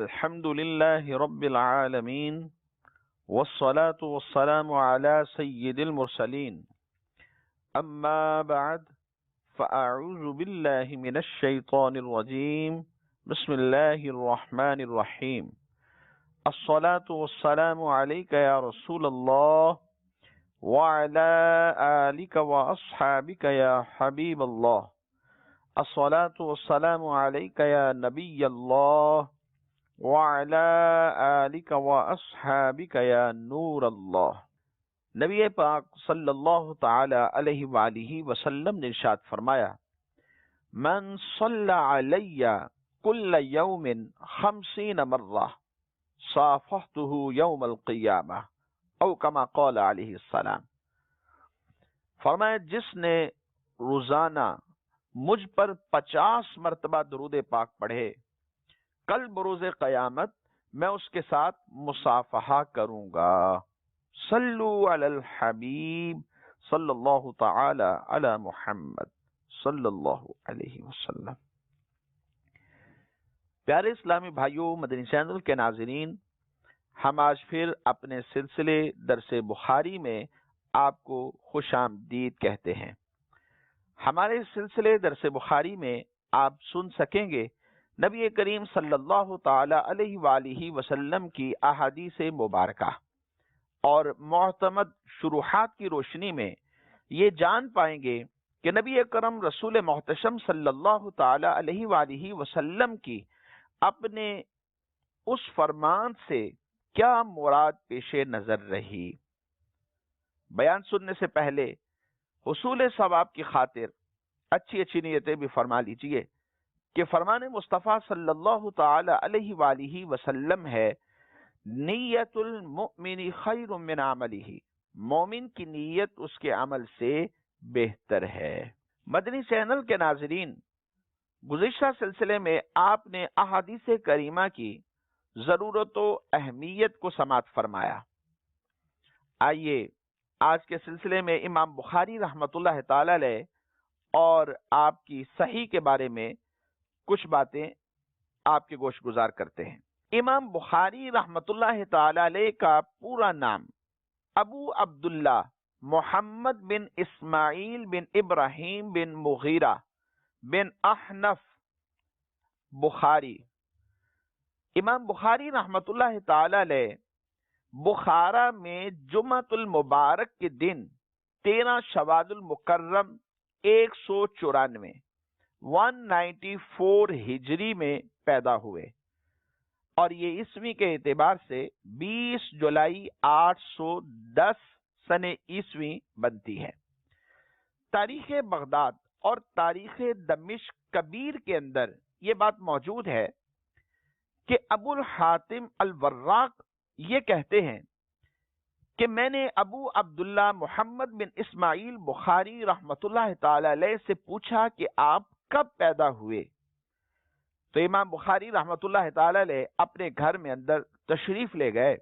الحمد لله رب العالمين والصلاة والسلام على سيد المرسلين أما بعد فأعوذ بالله من الشيطان الرجيم بسم الله الرحمن الرحيم الصلاة والسلام عليك يا رسول الله وعلى آلك وأصحابك يا حبيب الله الصلاة والسلام عليك يا نبي الله وعلى آلك وأصحابك يا نور اللہ۔ نبی پاک صلی اللہ تعالی علیہ وآلہ وسلم نے ارشاد فرمایا، من صلی علی کل یوم 50 مرہ صافحته یوم القیامہ او کما قال علیہ السلام۔ فرمایا جس نے روزانہ مجھ پر 50 مرتبہ درود پاک پڑھے، کل بروز قیامت میں اس کے ساتھ مصافحہ کروں گا۔ صلو علی الحبیب صلی اللہ تعالی علی محمد صلی اللہ علیہ وسلم۔ پیارے اسلامی بھائیوں، مدنی چینل کے ناظرین، ہم آج پھر اپنے سلسلے درس بخاری میں آپ کو خوش آمدید کہتے ہیں۔ ہمارے سلسلے درس بخاری میں آپ سن سکیں گے نبی کریم صلی اللہ تعالی علیہ وآلہ وسلم کی احادیث مبارکہ، اور معتمد شروحات کی روشنی میں یہ جان پائیں گے کہ نبی اکرم رسول محتشم صلی اللہ تعالی علیہ وآلہ وسلم کی اپنے اس فرمان سے کیا مراد پیش نظر رہی۔ بیان سننے سے پہلے حصول ثواب کی خاطر اچھی نیتیں بھی فرما لیجئے کہ فرمان مصطفیٰ صلی اللہ تعالی علیہ وآلہ وسلم ہے، نیت المؤمن خیر من عملہ، مومن کی نیت اس کے عمل سے بہتر ہے۔ مدنی چینل کے ناظرین، گزشتہ سلسلے میں آپ نے احادیث کریمہ کی ضرورت و اہمیت کو سماعت فرمایا۔ آئیے آج کے سلسلے میں امام بخاری رحمۃ اللہ تعالی علیہ اور آپ کی صحیح کے بارے میں کچھ باتیں آپ کے گوش گزار کرتے ہیں۔ امام بخاری رحمۃ اللہ تعالی علیہ کا پورا نام ابو عبداللہ محمد بن اسماعیل بن ابراہیم بن مغیرہ بن احنف بخاری۔ امام بخاری رحمۃ اللہ تعالی علیہ بخارا میں جمعۃ المبارک کے دن 13 شوال المکرم 194 ہجری میں پیدا ہوئے، اور یہ عیسوی کے اعتبار سے 20 جولائی 810 سن عیسوی بنتی ہے۔ تاریخ بغداد اور تاریخ دمشق کبیر کے اندر یہ بات موجود ہے کہ ابو الحاتم الوراق یہ کہتے ہیں کہ میں نے ابو عبداللہ محمد بن اسماعیل بخاری رحمۃ اللہ تعالی علیہ سے پوچھا کہ آپ کب پیدا ہوئے؟ تو امام بخاری رحمۃ اللہ تعالی علیہ اپنے گھر میں اندر تشریف لے گئے۔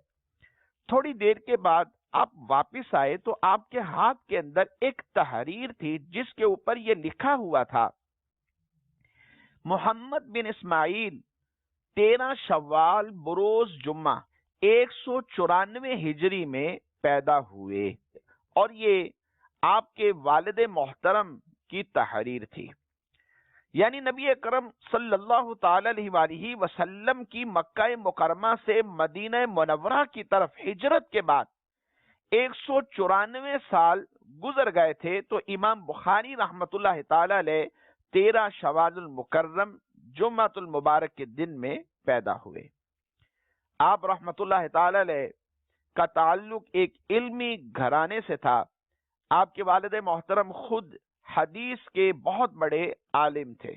تھوڑی دیر کے بعد آپ واپس آئے تو آپ کے ہاتھ کے اندر ایک تحریر تھی جس کے اوپر یہ لکھا ہوا تھا، محمد بن اسماعیل 13 شوال بروز جمعہ 194 ہجری میں پیدا ہوئے، اور یہ آپ کے والد محترم کی تحریر تھی۔ یعنی نبی اکرم صلی اللہ تعالی علیہ وآلہ وسلم کی مکہ مکرمہ سے مدینہ منورہ کی طرف ہجرت کے بعد 194 سال گزر گئے تھے، تو امام بخاری رحمۃ اللہ تعالی علیہ 13 شوال المکرم جمعۃ المبارک کے دن میں پیدا ہوئے۔ آپ رحمت اللہ تعالی علیہ کا تعلق ایک علمی گھرانے سے تھا۔ آپ کے والد محترم خود حدیث کے بہت بڑے عالم تھے۔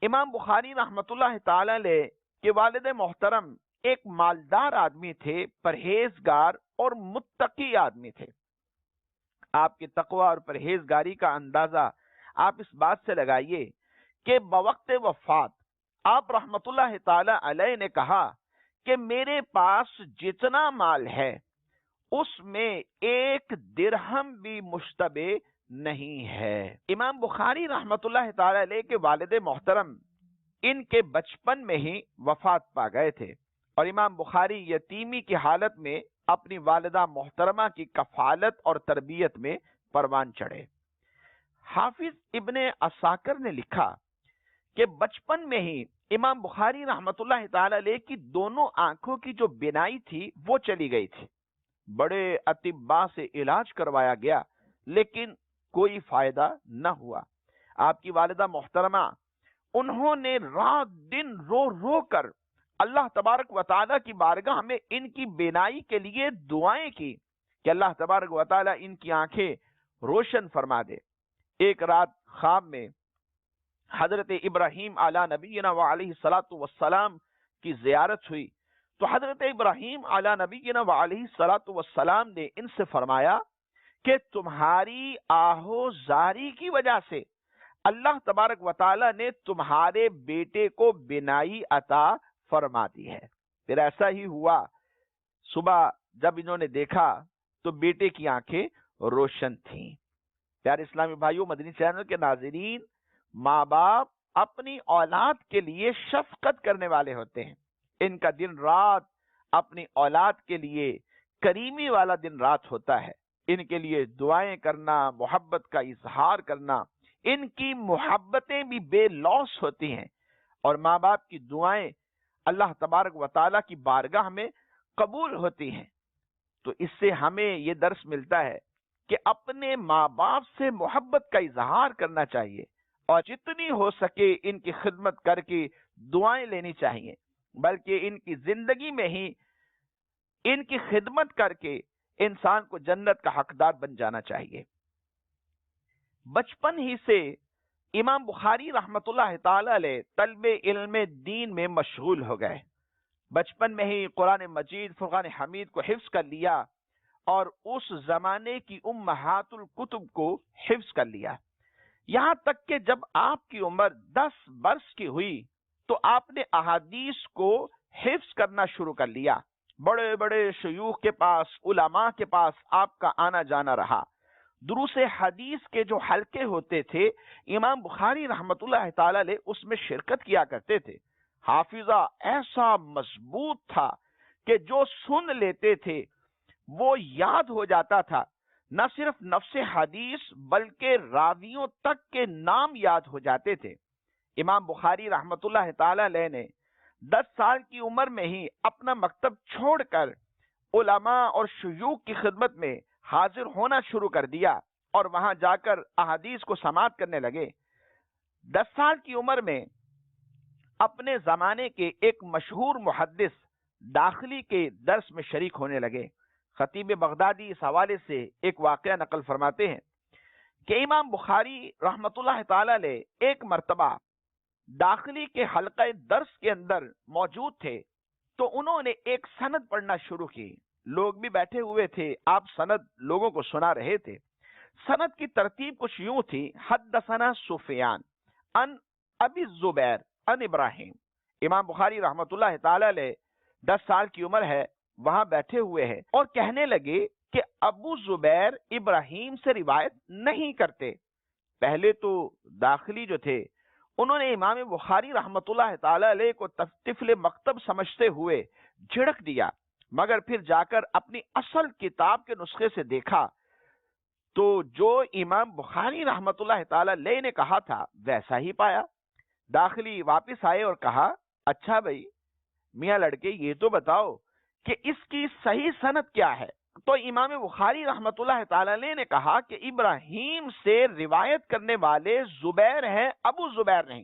امام بخاری رحمت اللہ تعالی علیہ کے والد محترم ایک مالدار آدمی تھے، پرہیزگار اور متقی آدمی تھے۔ آپ کے تقوی اور پرہیزگاری کا اندازہ آپ اس بات سے لگائیے کہ بوقت وفات آپ رحمت اللہ تعالی علیہ نے کہا کہ میرے پاس جتنا مال ہے اس میں 1 درہم بھی مشتبہ نہیں ہے۔ امام بخاری رحمت اللہ تعالی علیہ کے والد محترم ان کے بچپن میں ہی وفات پا گئے تھے، اور امام بخاری یتیمی کی حالت میں اپنی والدہ محترمہ کی کفالت اور تربیت میں پروان چڑھے۔ حافظ ابن عساکر نے لکھا کہ بچپن میں ہی امام بخاری رحمت اللہ تعالی علیہ کی دونوں آنکھوں کی جو بینائی تھی وہ چلی گئی تھی۔ بڑے اطباء سے علاج کروایا گیا لیکن کوئی فائدہ نہ ہوا۔ آپ کی والدہ محترمہ انہوں نے رات دن رو رو کر اللہ تبارک و تعالیٰ کی بارگاہ میں ان کی بینائی کے لیے دعائیں کی کہ اللہ تبارک و تعالیٰ ان کی آنکھیں روشن فرما دے۔ ایک رات خواب میں حضرت ابراہیم علی نبینا وعلیہ الصلاۃ والسلام کی زیارت ہوئی تو حضرت ابراہیم علی نبینا وعلیہ الصلاۃ والسلام نے ان سے فرمایا کہ تمہاری آہو زاری کی وجہ سے اللہ تبارک و تعالی نے تمہارے بیٹے کو بینائی عطا فرما دی ہے۔ پھر ایسا ہی ہوا، صبح جب انہوں نے دیکھا تو بیٹے کی آنکھیں روشن تھیں۔ پیارے اسلامی بھائیوں، مدنی چینل کے ناظرین، ماں باپ اپنی اولاد کے لیے شفقت کرنے والے ہوتے ہیں۔ ان کا دن رات اپنی اولاد کے لیے کریمی والا دن رات ہوتا ہے۔ ان کے لیے دعائیں کرنا، محبت کا اظہار کرنا، ان کی محبتیں بھی بے لوث ہوتی ہیں، اور ماں باپ کی دعائیں اللہ تبارک و تعالیٰ کی بارگاہ میں قبول ہوتی ہیں۔ تو اس سے ہمیں یہ درس ملتا ہے کہ اپنے ماں باپ سے محبت کا اظہار کرنا چاہیے، اور جتنی ہو سکے ان کی خدمت کر کے دعائیں لینی چاہیے، بلکہ ان کی زندگی میں ہی ان کی خدمت کر کے انسان کو جنت کا حقدار بن جانا چاہیے۔ بچپن ہی سے امام بخاری رحمت اللہ تعالی علیہ طلب علم دین میں مشغول ہو گئے۔ بچپن میں ہی قرآن مجید فرقان حمید کو حفظ کر لیا اور اس زمانے کی امہات الکتب کو حفظ کر لیا، یہاں تک کہ جب آپ کی عمر 10 برس کی ہوئی تو آپ نے احادیث کو حفظ کرنا شروع کر لیا۔ بڑے بڑے شیوخ کے پاس، علماء کے پاس آپ کا آنا جانا رہا۔ دروس حدیث کے جو حلقے ہوتے تھے، امام بخاری رحمت اللہ تعالی علیہ اس میں شرکت کیا کرتے تھے۔ حافظہ ایسا مضبوط تھا کہ جو سن لیتے تھے وہ یاد ہو جاتا تھا، نہ صرف نفس حدیث بلکہ راویوں تک کے نام یاد ہو جاتے تھے۔ امام بخاری رحمت اللہ تعالی علیہ نے 10 سال کی عمر میں ہی اپنا مکتب چھوڑ کر علماء اور شیوخ کی خدمت میں حاضر ہونا شروع کر دیا اور وہاں جا کر احادیث کو سماعت کرنے لگے۔ 10 سال کی عمر میں اپنے زمانے کے ایک مشہور محدث داخلی کے درس میں شریک ہونے لگے۔ خطیب بغدادی اس حوالے سے ایک واقعہ نقل فرماتے ہیں کہ امام بخاری رحمت اللہ تعالی علیہ ایک مرتبہ داخلی کے حلقہ درس کے اندر موجود تھے تو انہوں نے ایک سند پڑھنا شروع کی۔ لوگ بھی بیٹھے ہوئے تھے، آپ سند لوگوں کو سنا رہے تھے۔ سند کی ترتیب کچھ یوں تھی: حدثنا سفیان ان ابی الزبیر ان ابراہیم۔ امام بخاری رحمت اللہ تعالی علیہ 10 سال کی عمر ہے، وہاں بیٹھے ہوئے ہیں اور کہنے لگے کہ ابو زبیر ابراہیم سے روایت نہیں کرتے۔ پہلے تو داخلی جو تھے انہوں نے امام بخاری رحمت اللہ تعالی علیہ کو طفل مکتب سمجھتے ہوئے جھڑک دیا، مگر پھر جا کر اپنی اصل کتاب کے نسخے سے دیکھا تو جو امام بخاری رحمت اللہ تعالی علیہ نے کہا تھا ویسا ہی پایا۔ داخلی واپس آئے اور کہا، اچھا بھائی میاں لڑکے، یہ تو بتاؤ کہ اس کی صحیح سند کیا ہے؟ تو امام بخاری رحمت اللہ تعالی علیہ نے کہا کہ ابراہیم سے روایت کرنے والے زبیر ہیں، ابو زبیر نہیں،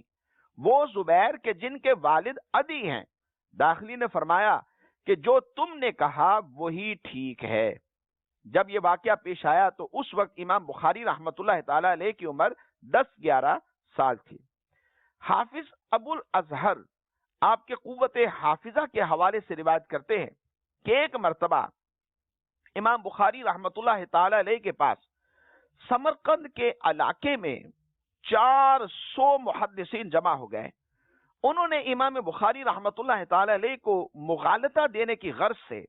وہ زبیر کے جن کے والد عدی ہیں۔ داخلی نے فرمایا کہ جو تم نے کہا وہی ٹھیک ہے۔ جب یہ واقعہ پیش آیا تو اس وقت امام بخاری رحمت اللہ تعالی علیہ کی عمر 10-11 سال تھی۔ حافظ ابو الازہر آپ کے قوت حافظہ کے حوالے سے روایت کرتے ہیں کہ ایک مرتبہ امام بخاری رحمت اللہ تعالی علیہ کے پاس سمرقند کے علاقے میں 400 محدثین جمع ہو گئے۔ انہوں نے امام بخاری رحمت اللہ تعالی علیہ کو مغالطہ دینے کی غرض سے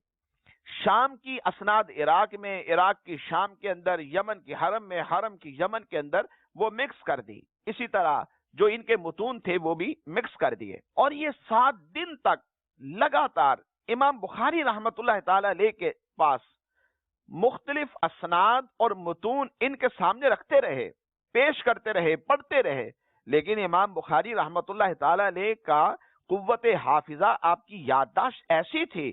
شام کی اسناد عراق میں، عراق کی شام کے اندر، یمن کی حرم میں، حرم کی یمن کے اندر وہ مکس کر دی۔ اسی طرح جو ان کے متون تھے وہ بھی مکس کر دیے، اور یہ 7 دن تک لگاتار امام بخاری رحمت اللہ تعالی علیہ کے پاس مختلف اسناد اور متون ان کے سامنے رکھتے رہے، پیش کرتے رہے، پڑھتے رہے، لیکن امام بخاری رحمت اللہ تعالی علیہ کا قوت حافظہ، آپ کی یادداشت ایسی تھی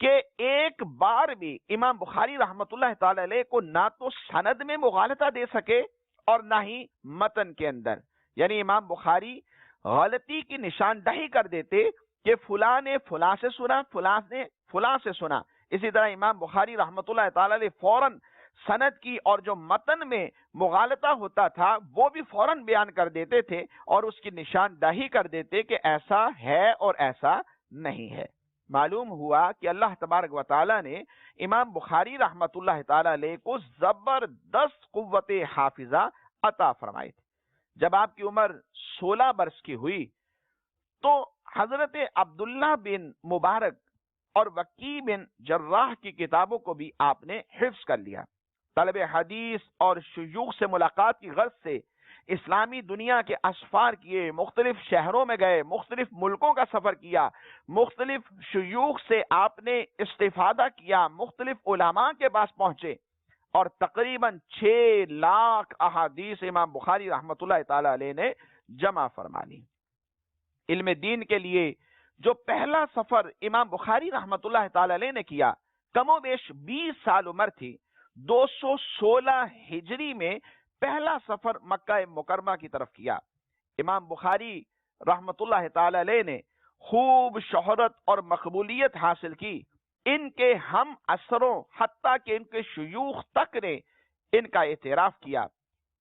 کہ ایک بار بھی امام بخاری رحمت اللہ تعالی علیہ کو نہ تو سند میں مغالطہ دے سکے اور نہ ہی متن کے اندر، یعنی امام بخاری غلطی کی نشاندہی کر دیتے کہ فلاں نے فلاں سے سنا، فلاں نے فلاں سے سنا، اسی طرح امام بخاری رحمت اللہ تعالی علیہ فوراً سند کی اور جو متن میں مغالطہ ہوتا تھا وہ بھی فوراً بیان کر دیتے تھے اور اس کی نشاندہی کر دیتے کہ ایسا ہے اور ایسا نہیں ہے۔ معلوم ہوا کہ اللہ تبارک و تعالی نے امام بخاری رحمت اللہ تعالی علیہ کو زبردست قوت حافظہ عطا فرمائی تھی۔ جب آپ کی عمر 16 برس کی ہوئی تو حضرت عبداللہ بن مبارک اور وکی بن جراح کی کتابوں کو بھی آپ نے حفظ کر لیا۔ طلب حدیث اور شیوخ سے ملاقات کی غرض سے اسلامی دنیا کے اسفار کیے، مختلف شہروں میں گئے، مختلف ملکوں کا سفر کیا، مختلف شیوخ سے آپ نے استفادہ کیا، مختلف علماء کے پاس پہنچے اور تقریباً 6 لاکھ احادیث امام بخاری رحمت اللہ تعالی علیہ نے جمع فرما لی۔ علم دین کے لیے جو پہلا سفر امام بخاری رحمت اللہ تعالی علیہ نے کیا، کم و بیش 20 سال عمر تھی، 216 ہجری میں پہلا سفر مکہ مکرمہ کی طرف کیا۔ امام بخاری رحمت اللہ تعالی علیہ نے خوب شہرت اور مقبولیت حاصل کی، ان کے ہم اثروں حتیٰ کہ ان کے شیوخ تک نے ان کا اعتراف کیا۔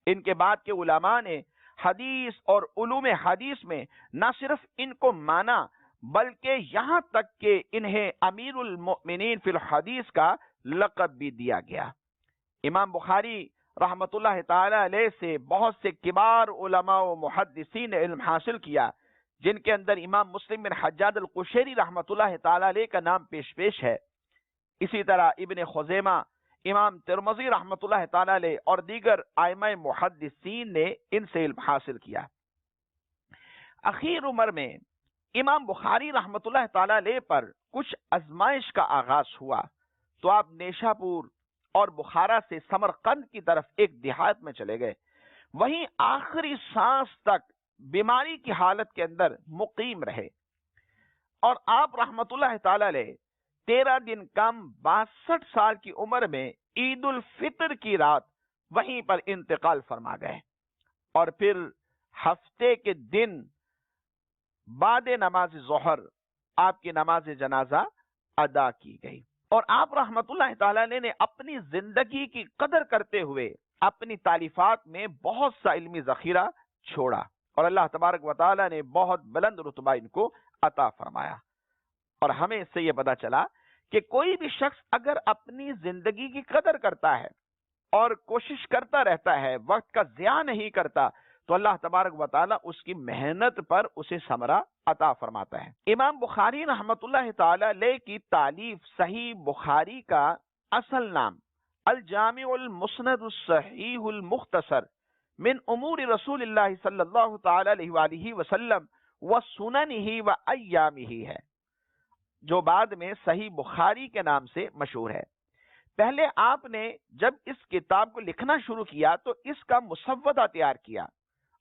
ان کے بعد کے علماء نے حدیث اور علوم حدیث میں نہ صرف ان کو مانا بلکہ یہاں تک کہ انہیں امیر المؤمنین فی الحدیث کا لقب بھی دیا گیا۔ امام بخاری رحمت اللہ تعالی علیہ سے بہت سے کبار علماء و محدثین نے علم حاصل کیا، جن کے اندر امام مسلم بن حجاج القشیری رحمت اللہ تعالی علیہ کا نام پیش ہے۔ اسی طرح ابن خزیمہ، امام ترمذی رحمت اللہ تعالی علیہ اور دیگر ائمہ محدثین نے ان سے علم حاصل کیا۔ اخیر عمر میں امام بخاری رحمت اللہ تعالی علیہ پر کچھ آزمائش کا آغاز ہوا تو آپ نیشا پور اور بخارا سے سمرقند کی طرف ایک دیہات میں چلے گئے، وہیں آخری سانس تک بیماری کی حالت کے اندر مقیم رہے اور آپ رحمت اللہ تعالی علیہ 13 دن کم 62 سال کی عمر میں عید الفطر کی رات وہیں پر انتقال فرما گئے، اور پھر ہفتے کے دن بعد نماز ظہر آپ کی نماز جنازہ ادا کی گئی، اور آپ رحمت اللہ تعالی علیہ نے اپنی زندگی کی قدر کرتے ہوئے اپنی تالیفات میں بہت سا علمی ذخیرہ چھوڑا، اور اللہ تبارک و تعالی نے بہت بلند رتبہ ان کو عطا فرمایا۔ اور ہمیں اس سے یہ پتا چلا کہ کوئی بھی شخص اگر اپنی زندگی کی قدر کرتا ہے اور کوشش کرتا رہتا ہے، وقت کا ضیاع نہیں کرتا، تو اللہ تبارک و تعالی اس کی محنت پر اسے ثمرہ عطا فرماتا ہے۔ امام بخاری رحمت اللہ تعالی علیہ کی تالیف صحیح بخاری کا اصل نام الجامع المسند الصحیح المختصر من امور رسول اللہ صلی اللہ تعالی علیہ وآلہ وسلم وسننہ وایامہ ہے، جو بعد میں صحیح بخاری کے نام سے مشہور ہے۔ پہلے آپ نے جب اس کتاب کو لکھنا شروع کیا تو اس کا مسودہ تیار کیا،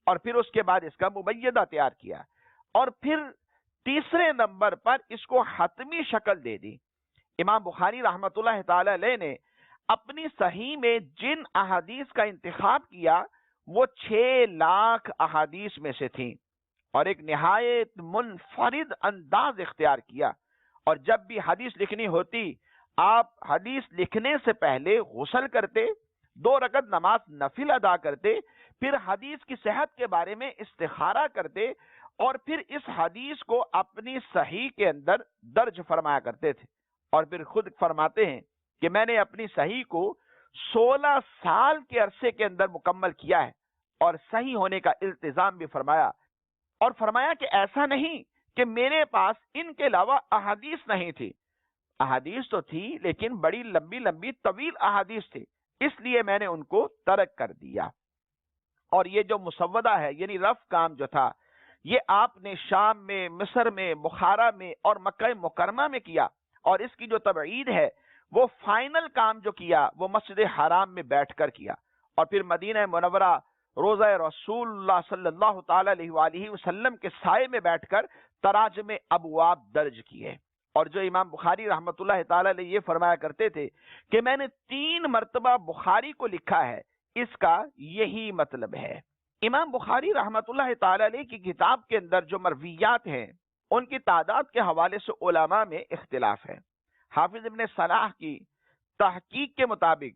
اور پھر اس کے بعد اس کا مبیدہ تیار کیا، اور پھر تیسرے نمبر پر اس کو حتمی شکل دے دی۔ امام بخاری رحمت اللہ تعالی علیہ نے اپنی صحیح میں جن احادیث کا انتخاب کیا وہ 6 لاکھ احادیث میں سے تھیں، اور ایک نہایت منفرد انداز اختیار کیا، اور جب بھی حدیث لکھنی ہوتی آپ حدیث لکھنے سے پہلے غسل کرتے، 2 رکعت نماز نفل ادا کرتے، پھر حدیث کی صحت کے بارے میں استخارہ کرتے، اور پھر اس حدیث کو اپنی صحیح کے اندر درج فرمایا کرتے تھے، اور پھر خود فرماتے ہیں کہ میں نے اپنی صحیح کو 16 سال کے عرصے کے اندر مکمل کیا ہے، اور صحیح ہونے کا التزام بھی فرمایا، اور فرمایا کہ ایسا نہیں کہ میرے پاس ان کے علاوہ احادیث نہیں تھی، احادیث تو تھی لیکن بڑی لمبی لمبی طویل احادیث تھی، اس لیے میں نے ان کو ترک کر دیا۔ اور یہ جو مسودہ ہے یعنی رف کام جو تھا یہ آپ نے شام میں، مصر میں، بخارا میں اور مکہ مکرمہ میں کیا، اور اس کی جو تبعید ہے وہ فائنل کام جو کیا وہ مسجد حرام میں بیٹھ کر کیا، اور پھر مدینہ منورہ روضہ رسول اللہ صلی اللہ تعالی علیہ وآلہ وسلم کے سائے میں بیٹھ کر تراجم ابواب درج کیے۔ اور جو امام بخاری رحمۃ اللہ تعالی علیہ یہ فرمایا کرتے تھے کہ میں نے 3 مرتبہ بخاری کو لکھا ہے، اس کا یہی مطلب ہے۔ امام بخاری رحمۃ اللہ تعالی علیہ کی کتاب کے اندر جو مرویات ہیں ان کی تعداد کے حوالے سے علماء میں اختلاف ہے۔ حافظ ابن صلاح کی تحقیق کے مطابق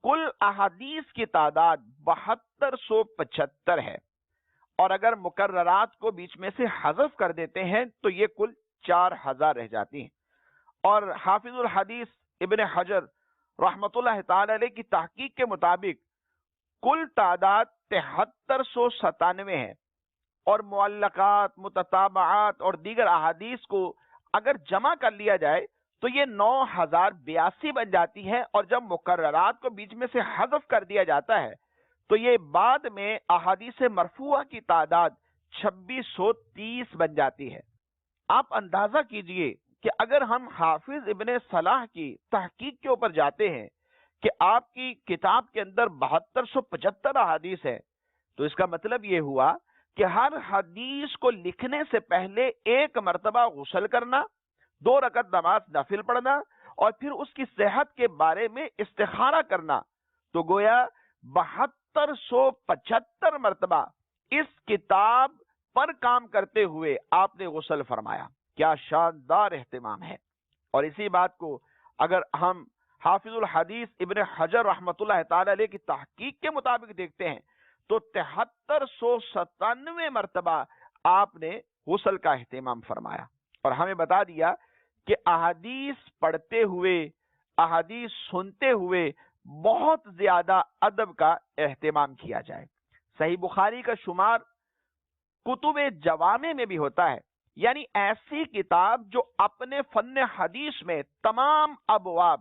کل احادیث کی تعداد 7275 ہے، اور اگر مکررات کو بیچ میں سے حذف کر دیتے ہیں تو یہ کل 4000 رہ جاتی ہیں۔ اور حافظ الحدیث ابن حجر رحمۃ اللہ تعالی علیہ کی تحقیق کے مطابق کل تعداد 7397 ہے، اور معلقات، متتابعات اور دیگر احادیث کو اگر جمع کر لیا جائے تو یہ 9082 بن جاتی ہے، اور جب مکررات کو بیچ میں سے حذف کر دیا جاتا ہے تو یہ بعد میں احادیث مرفوعہ کی تعداد 2630 بن جاتی ہے۔ آپ اندازہ کیجئے کہ اگر ہم حافظ ابن صلاح کی تحقیق کے اوپر جاتے ہیں کہ آپ کی کتاب کے اندر 7275 احادیث ہے، تو اس کا مطلب یہ ہوا کہ ہر حدیث کو لکھنے سے پہلے 1 مرتبہ غسل کرنا، 2 رکعت نماز نفل پڑھنا، اور پھر اس کی صحت کے بارے میں استخارہ کرنا، تو گویا 7275 مرتبہ اس کتاب پر کام کرتے ہوئے آپ نے غسل فرمایا۔ کیا شاندار اہتمام ہے! اور اسی بات کو اگر ہم حافظ الحدیث ابن حجر رحمۃ اللہ تعالی علیہ کی تحقیق کے مطابق دیکھتے ہیں تو 7397 مرتبہ آپ نے غسل کا اہتمام فرمایا، اور ہمیں بتا دیا کہ احادیث پڑھتے ہوئے، احادیث سنتے ہوئے بہت زیادہ ادب کا اہتمام کیا جائے۔ صحیح بخاری کا شمار کتب جوامع میں بھی ہوتا ہے، یعنی ایسی کتاب جو اپنے فن حدیث میں تمام ابواب،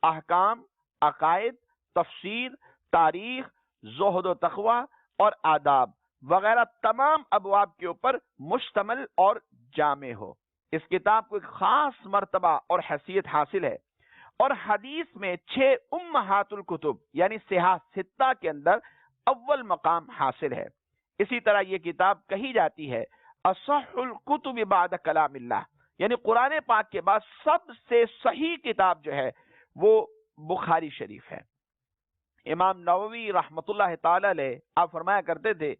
احکام، عقائد، تفسیر، تاریخ، زہد و تقوی اور آداب وغیرہ تمام ابواب کے اوپر مشتمل اور جامع ہو۔ اس کتاب کو ایک خاص مرتبہ اور حیثیت حاصل ہے، اور حدیث میں 6 امہات الکتب یعنی صحاح 6 کے اندر اول مقام حاصل ہے۔ اسی طرح یہ کتاب کہی جاتی ہے اصح الکتب بعد کلام اللہ، یعنی قرآن پاک کے بعد سب سے صحیح کتاب جو ہے وہ بخاری شریف ہے۔ امام نووی رحمۃ اللہ تعالی علیہ آپ فرمایا کرتے تھے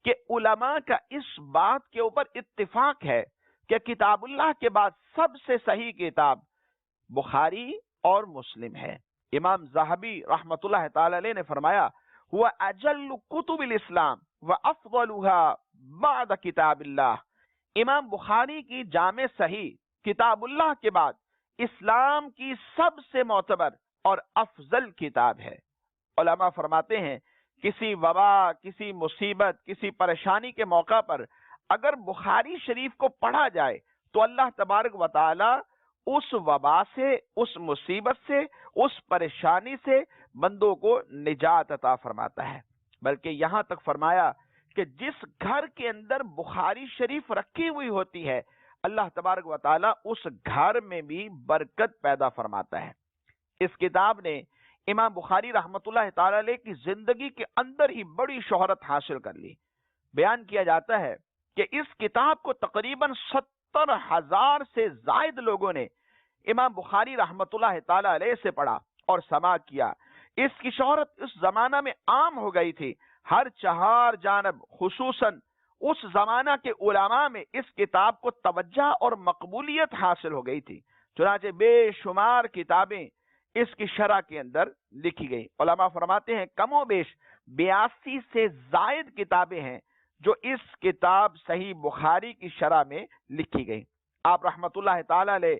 کہ علماء کا اس بات کے اوپر اتفاق ہے کہ کتاب اللہ کے بعد سب سے صحیح کتاب بخاری اور مسلم ہے۔ امام ذہبی رحمۃ اللہ تعالی علیہ نے فرمایا ہوا اجل کتب الاسلام وافضلها بعد کتاب اللہ، امام بخاری کی جامع صحیح کتاب اللہ کے بعد اسلام کی سب سے معتبر اور افضل کتاب ہے۔ علماء فرماتے ہیں کسی وبا، کسی مصیبت، کسی پریشانی کے موقع پر اگر بخاری شریف کو پڑھا جائے تو اللہ تبارک و تعالی اس وبا سے، اس مصیبت سے، اس پریشانی سے بندوں کو نجات عطا فرماتا ہے۔ بلکہ یہاں تک فرمایا کہ جس گھر کے اندر بخاری شریف رکھی ہوئی ہوتی ہے اللہ تبارک و تعالی اس گھر میں بھی برکت پیدا فرماتا ہے۔ اس کتاب نے امام بخاری رحمۃ اللہ تعالی علیہ کی زندگی کے اندر ہی بڑی شہرت حاصل کر لی۔ بیان کیا جاتا ہے کہ اس کتاب کو تقریباً 70,000 سے زائد لوگوں نے امام بخاری رحمۃ اللہ تعالی علیہ سے پڑھا اور سماع کیا۔ اس کی شہرت اس زمانہ میں عام ہو گئی تھی، ہر 4 جانب خصوصاً اس زمانہ کے علماء میں اس کتاب کو توجہ اور مقبولیت حاصل ہو گئی تھی، چنانچہ بے شمار کتابیں اس کی شرح کے اندر لکھی گئی۔ علماء فرماتے ہیں کم و بیش 82 سے زائد کتابیں ہیں جو اس کتاب صحیح بخاری کی شرح میں لکھی گئی۔ آپ رحمت اللہ تعالی علیہ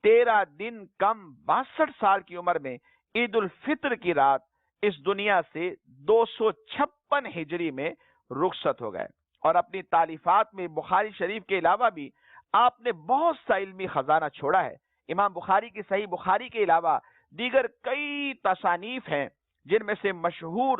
13 دن کم 62 سال کی عمر میں عید الفطر کی رات اس دنیا سے 256 ہجری میں رخصت ہو گئے، اور اپنی تالیفات میں بخاری شریف کے علاوہ بھی آپ نے بہت سا علمی خزانہ چھوڑا ہے۔ امام بخاری کی صحیح بخاری کے علاوہ دیگر کئی تصانیف ہیں جن میں سے مشہور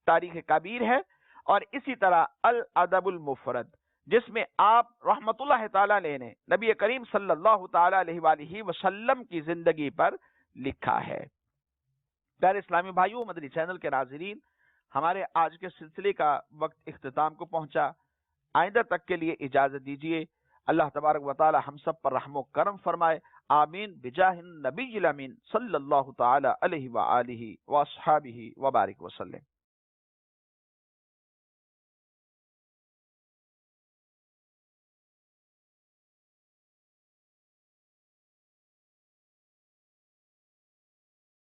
تاریخ کبیر ہے، اور اسی طرح الادب المفرد جس میں آپ رحمت اللہ تعالی علیہ نے نبی کریم صلی اللہ تعالی علیہ وآلہ وسلم کی زندگی پر لکھا ہے۔ پیارے اسلامی بھائیوں، مدنی چینل کے ناظرین، ہمارے آج کے سلسلے کا وقت اختتام کو پہنچا۔ آئندہ تک کے لیے اجازت دیجیے۔ اللہ تبارک و تعالی ہم سب پر رحم و کرم فرمائے، آمین بجاہ النبی الامین صلی اللہ تعالی علیہ وآلہ واصحابہ وبارک وسلم۔